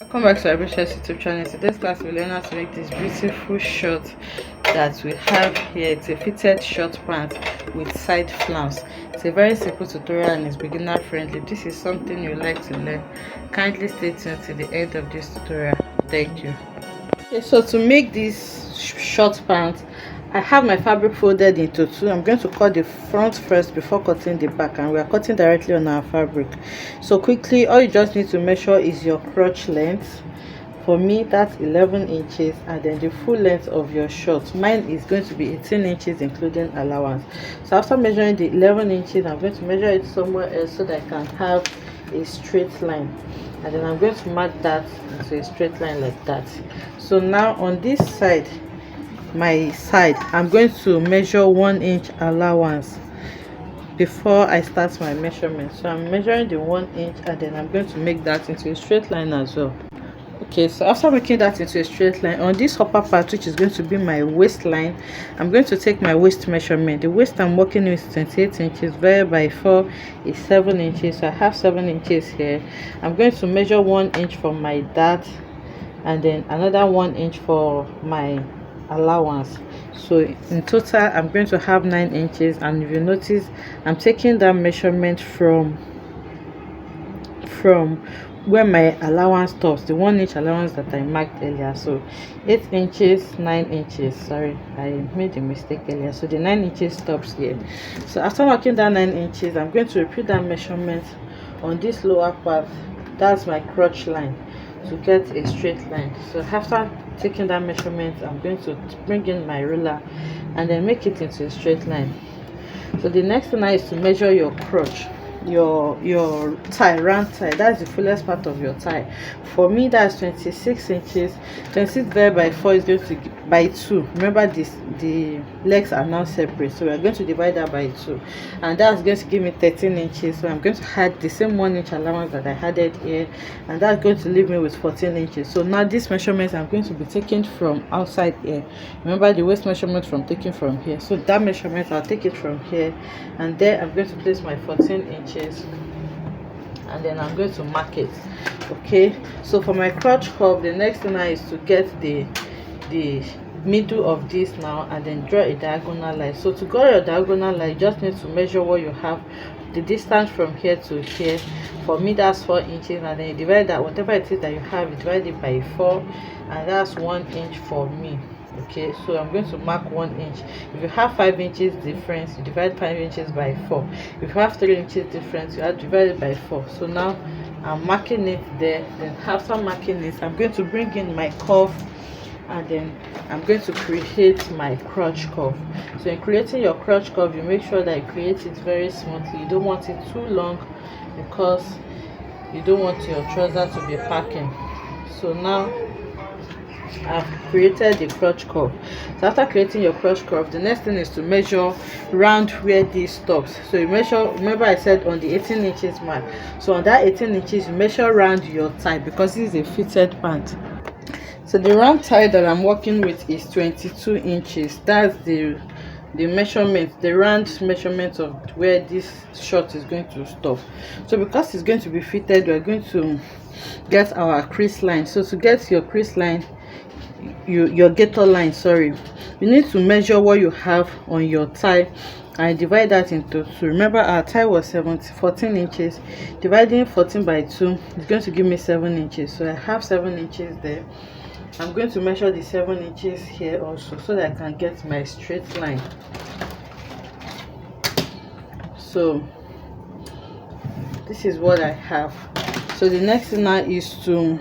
Welcome back to our precious YouTube channel. Today's class we learn how to make this beautiful shirt that we have here. It's a fitted short pant with side flounce. It's a very simple tutorial and it's beginner friendly. If this is something you like to learn, kindly stay tuned to the end of this tutorial. Thank you. Okay, so to make this short pant, I have my fabric folded into two. I'm going to cut the front first before cutting the back, and we are cutting directly on our fabric. So quickly, all you just need to measure is your crotch length. For me, that's 11 inches, and then the full length of your short. Mine is going to be 18 inches including allowance. So after measuring the 11 inches, I'm going to measure it somewhere else so that I can have a straight line, and then I'm going to mark that into a straight line like that. So now on this side, my side, I'm going to measure 1 inch allowance before I start my measurement. So I'm measuring the 1 inch, and then I'm going to make that into a straight line as well. Okay, so after making that into a straight line, on this upper part, which is going to be my waistline, I'm going to take my waist measurement. The waist I'm working with is 28 inches divided by 4 is 7 inches. So I have 7 inches here. I'm going to measure 1 inch for my dart, and then another 1 inch for my allowance. So in total I'm going to have 9 inches, and if you notice, I'm taking that measurement from where my allowance stops, the 1 inch allowance that I marked earlier. So 8 inches, 9 inches, sorry, I made a mistake earlier. So the 9 inches stops here. So after marking that 9 inches, I'm going to repeat that measurement on this lower part. That's my crotch line, to get a straight line. So after taking that measurement, I'm going to bring in my ruler and then make it into a straight line. So the next thing is to measure your crotch, your tie, round tie. That's the fullest part of your tie. For me, that's 26 inches. 26 divided by 4 is going to by 2. Remember, the legs are now separate, so we're going to divide that by 2, and that's going to give me 13 inches. So I'm going to add the same 1 inch allowance that I added here, and that's going to leave me with 14 inches. So now this measurement I'm going to be taking from outside here. Remember the waist measurement from taking from here. So that measurement, I'll take it from here, and there I'm going to place my 14 inches, and then I'm going to mark it. Okay, so for my crotch curve, the next thing is to get the middle of this now, and then draw a diagonal line. So to draw your diagonal line, you just need to measure what you have, the distance from here to here. For me, that's 4 inches, and then you divide that, whatever it is that you have, you divide it by 4, and that's 1 inch for me. Okay, so I'm going to mark 1 inch. If you have 5 inches difference, you divide 5 inches by 4. If you have 3 inches difference, you have divided by 4. So now I'm marking it there. Then after marking it, I'm going to bring in my curve, and then I'm going to create my crotch curve. So in creating your crotch curve, you make sure that you create it very smoothly. You don't want it too long, because you don't want your trouser to be packing. So now I've created the crotch curve. So after creating your crotch curve, the next thing is to measure round where this stops. So you measure, remember I said on the 18 inches mark, so on that 18 inches you measure around your thigh, because this is a fitted pant. So the round tie that I'm working with is 22 inches. That's the measurement, the round measurement of where this short is going to stop. So because it's going to be fitted, we're going to get our crease line. So to get your crease line, your gator line, sorry, you need to measure what you have on your tie and divide that into 2. Remember our tie was 14 inches. Dividing 14 by 2 is going to give me 7 inches. So I have 7 inches there. I'm going to measure the 7 inches here also, so that I can get my straight line. So this is what I have. So the next thing now is to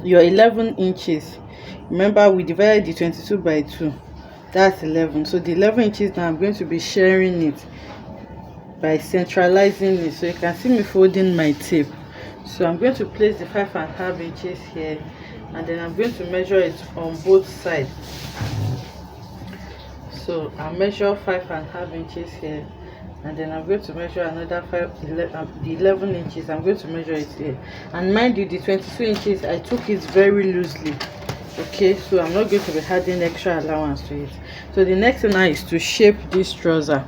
your 11 inches. Remember we divided the 22 by 2, that's 11. So the 11 inches now I'm going to be sharing it by centralizing it. So you can see me folding my tape. So I'm going to place the 5.5 inches here, and then I'm going to measure it on both sides. So I'll measure 5.5 inches here, and then I'm going to measure another 11 inches. I'm going to measure it here, and mind you, the 22 inches I took it very loosely. Okay, so I'm not going to be adding extra allowance to it. So the next thing now is to shape this trouser.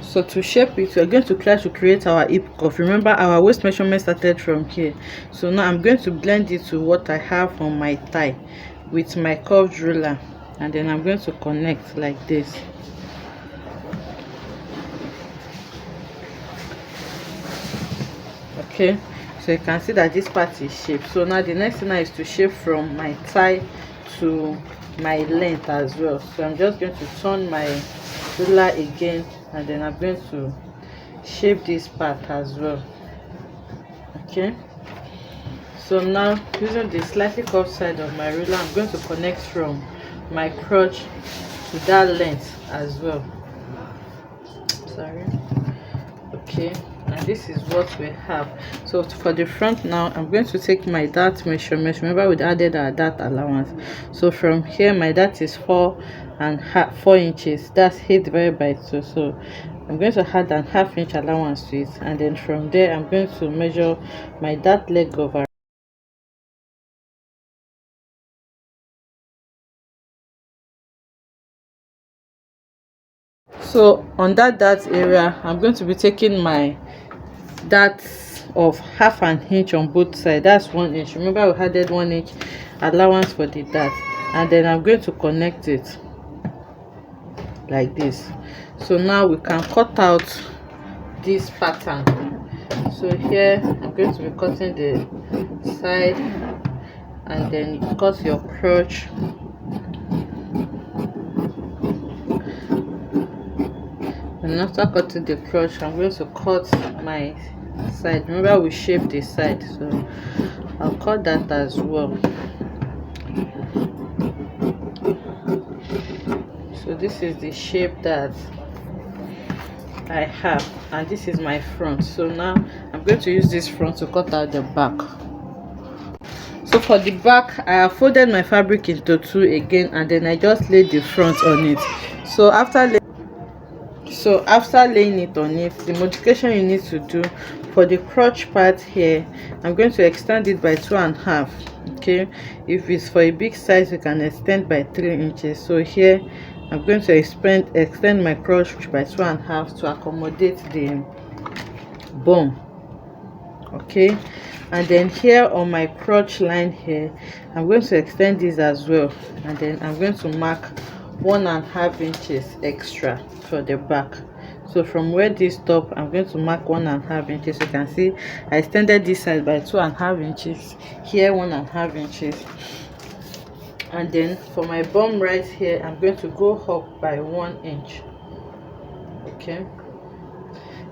So So to shape it, we're going to try to create our hip cuff. Remember, our waist measurement started from here. So now I'm going to blend it to what I have on my thigh with my curved ruler, and then I'm going to connect like this. Okay, so you can see that this part is shaped. So now the next thing now is to shape from my thigh to my length as well. So I'm just going to turn my ruler again, and then I'm going to shape this part as well. Okay, so now using the slightly curved side of my ruler, I'm going to connect from my crotch to that length as well. Sorry. Okay, and this is what we have. So for the front now, I'm going to take my dart measurement. Remember, we added our dart allowance. So from here, my dart is 4 inches. That's 8 divided by 2. So I'm going to add an ½ inch allowance to it, and then from there I'm going to measure my dart leg over. So on that dart area, I'm going to be taking my darts of ½ inch on both sides. That's 1 inch. Remember, we added 1 inch allowance for the dart, and then I'm going to connect it like this. So now we can cut out this pattern. So here I'm going to be cutting the side, and then you cut your crotch, and after cutting the crotch, I'm going to cut my side. Remember, we shaped the side, so I'll cut that as well. So this is the shape that I have, and this is my front. So now I'm going to use this front to cut out the back. So for the back, I have folded my fabric into 2 again, and then I just laid the front on it. So after laying it on it, the modification you need to do for the crotch part here, I'm going to extend it by 2.5. Okay, if it's for a big size, you can extend by 3 inches. So here I'm going to extend my crotch by 2.5 to accommodate the bum. Okay, and then here on my crotch line here, I'm going to extend this as well, and then I'm going to mark 1.5 inches extra for the back. So from where this stop, I'm going to mark 1.5 inches. You can see I extended this side by 2.5 inches, here 1.5 inches, and then for my bum right here, I'm going to go up by 1 inch. Okay,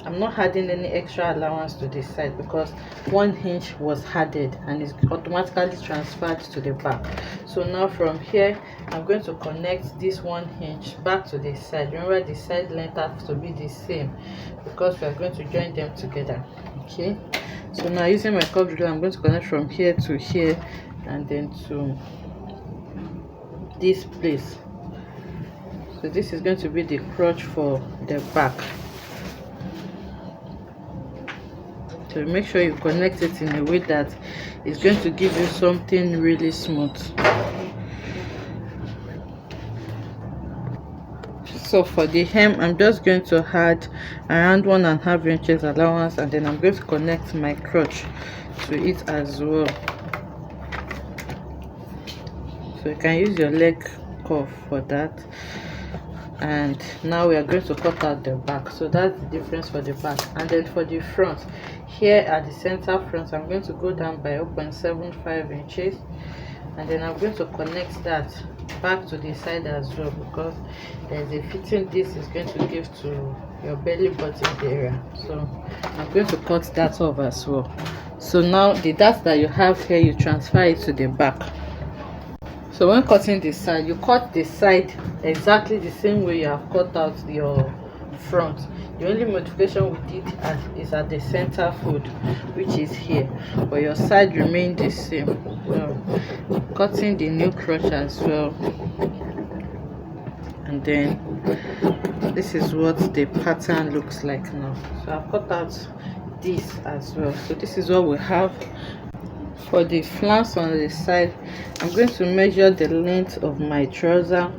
I'm not adding any extra allowance to this side because 1 inch was added and it's automatically transferred to the back. So now from here, I'm going to connect this 1 inch back to the side. Remember, the side length has to be the same because we are going to join them together. Okay, so now using my curved ruler, I'm going to connect from here to here, and then to this place. So this is going to be the crotch for the back. So make sure you connect it in a way that it's going to give you something really smooth. So for the hem, I'm just going to add around 1.5 inches allowance, and then I'm going to connect my crotch to it as well. So you can use your leg cuff for that. And now we are going to cut out the back. So that's the difference for the back. And then for the front, here at the center front, I'm going to go down by 0.75 inches, and then I'm going to connect that back to the side as well, because there's a fitting this is going to give to your belly button area. So I'm going to cut that off as well. So now the dart that you have here, you transfer it to the back. So when cutting the side, you cut the side exactly the same way you have cut out your front. The only modification we did is at the center fold, which is here, but your side remained the same. So cutting the new crotch as well, and then this is what the pattern looks like now. So I've cut out this as well. So this is what we have. For the flounce on the side, I'm going to measure the length of my trouser,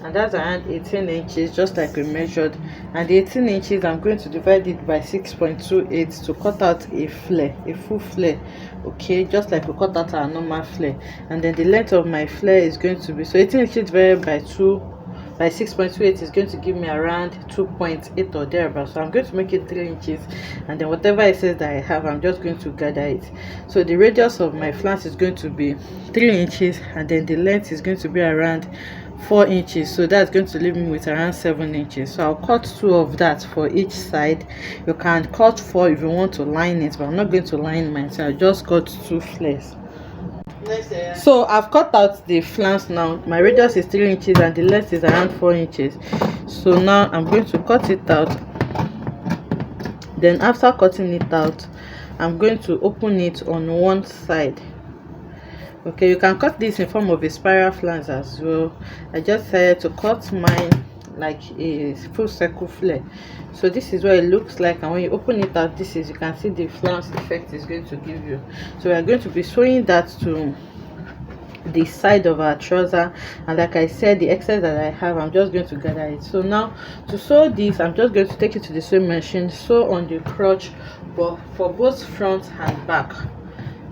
and and that's around 18 inches, just like we measured. And the 18 inches, I'm going to divide it by 6.28 to cut out a flare, a full flare, okay, just like we cut out our normal flare. And then the length of my flare is going to be, so 18 inches divided by 6.28 is going to give me around 2.8 or thereabouts. So I'm going to make it 3 inches, and then whatever it says that I have, I'm just going to gather it. So the radius of my flounce is going to be 3 inches, and then the length is going to be around 4 inches, so that's going to leave me with around 7 inches. So I'll cut 2 of that for each side. You can cut 4 if you want to line it, but I'm not going to line mine, so I just cut 2 flares. So I've cut out the flounce now. My radius is 3 inches and the length is around 4 inches. So now I'm going to cut it out. Then after cutting it out, I'm going to open it on one side. Okay, you can cut this in form of a spiral flounce as well. I just decided to cut mine like a full circle flare. So this is what it looks like, and when you open it out, this is, you can see the flounce effect is going to give you. So we are going to be sewing that to the side of our trouser, and like I said, the excess that I have, I'm just going to gather it. So now to sew this, I'm just going to take it to the sewing machine, sew on the crotch, but for both front and back.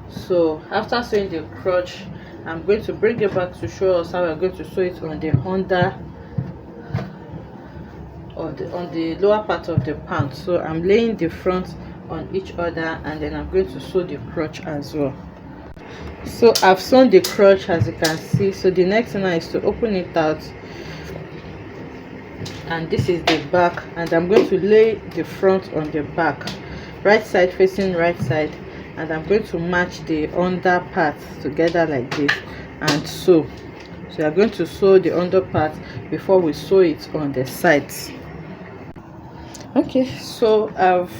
So after sewing the crotch, I'm going to bring it back to show us how we're going to sew it on the under on the lower part of the pant. So I'm laying the front on each other, and then I'm going to sew the crotch as well. So I've sewn the crotch, as you can see. So the next thing is to open it out, and this is the back, and I'm going to lay the front on the back, right side facing right side, and I'm going to match the under part together like this and sew. So I'm going to sew the under part before we sew it on the sides. Okay, so I've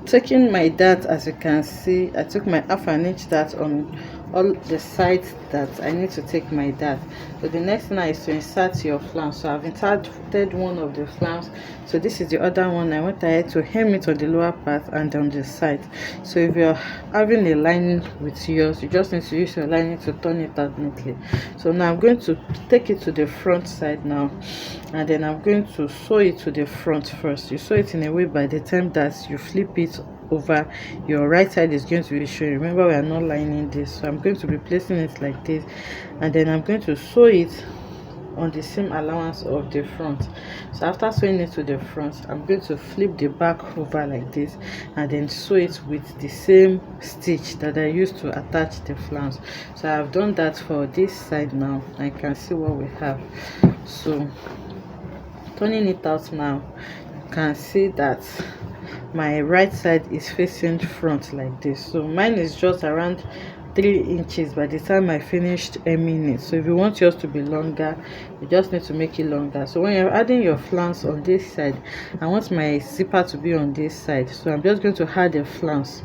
taken my dart, as you can see. I took my half an inch dart on all the sides that I need to take my dart. So the next thing is to insert your flounce. So I've inserted one of the flounce, so this is the other one. I went ahead to hem it on the lower part and on the side. So if you're having a lining with yours, you just need to use your lining to turn it out neatly. So now I'm going to take it to the front side now, and then I'm going to sew it to the front first. You sew it in a way by the time that you flip it over, your right side is going to be showing. Remember, we are not lining this, so I'm going to be placing it like this, and then I'm going to sew it on the same allowance of the front. So after sewing it to the front, I'm going to flip the back over like this, and then sew it with the same stitch that I used to attach the flounce. So I've done that for this side now. I can see what we have. So turning it out now, you can see that my right side is facing front like this. So mine is just around 3 inches by the time I finished hemming it. So if you want yours to be longer, you just need to make it longer. So when you're adding your flounce on this side, I want my zipper to be on this side, so I'm just going to add a flounce.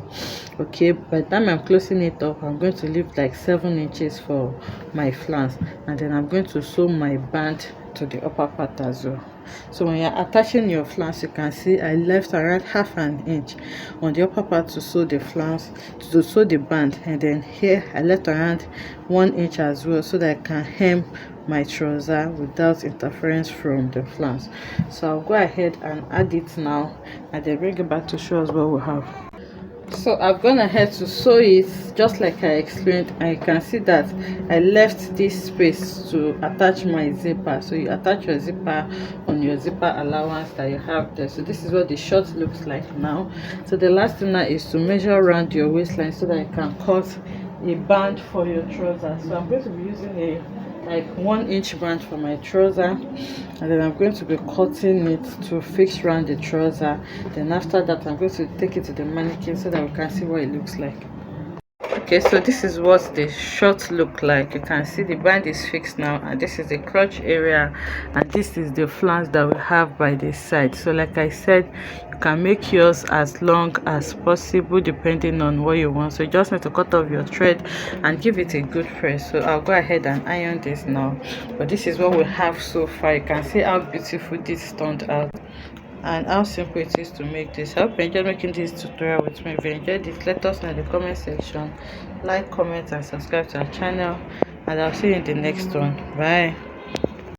Okay, by the time I'm closing it up, I'm going to leave like 7 inches for my flounce, and then I'm going to sew my band to the upper part as well. So when you're attaching your flounce, you can see I left around half an inch on the upper part to sew the flounce, to sew the band, and then here I left around 1 inch as well, so that I can hem my trouser without interference from the flounce. So I'll go ahead and add it now, and then bring it back to show us what we have. So I've gone ahead to sew it just like I explained, and you can see that I left this space to attach my zipper. So you attach your zipper on your zipper allowance that you have there. So this is what the short looks like now. So the last thing now is to measure around your waistline so that you can cut a band for your trouser. So I'm going to be using a like 1 inch band for my trouser, and then I'm going to be cutting it to fix around the trouser. Then after that, I'm going to take it to the mannequin so that we can see what it looks like. Okay, so this is what the short look like. You can see the band is fixed now, and this is the crotch area, and this is the flounce that we have by the side. So like I said, you can make yours as long as possible depending on what you want. So you just need to cut off your thread and give it a good press. So I'll go ahead and iron this now, but this is what we have so far. You can see how beautiful this turned out and how simple it is to make this. I hope you enjoyed making this tutorial with me. If you enjoyed it, let us know in the comment section. Like, comment and subscribe to our channel, and I'll see you in the next one. Bye.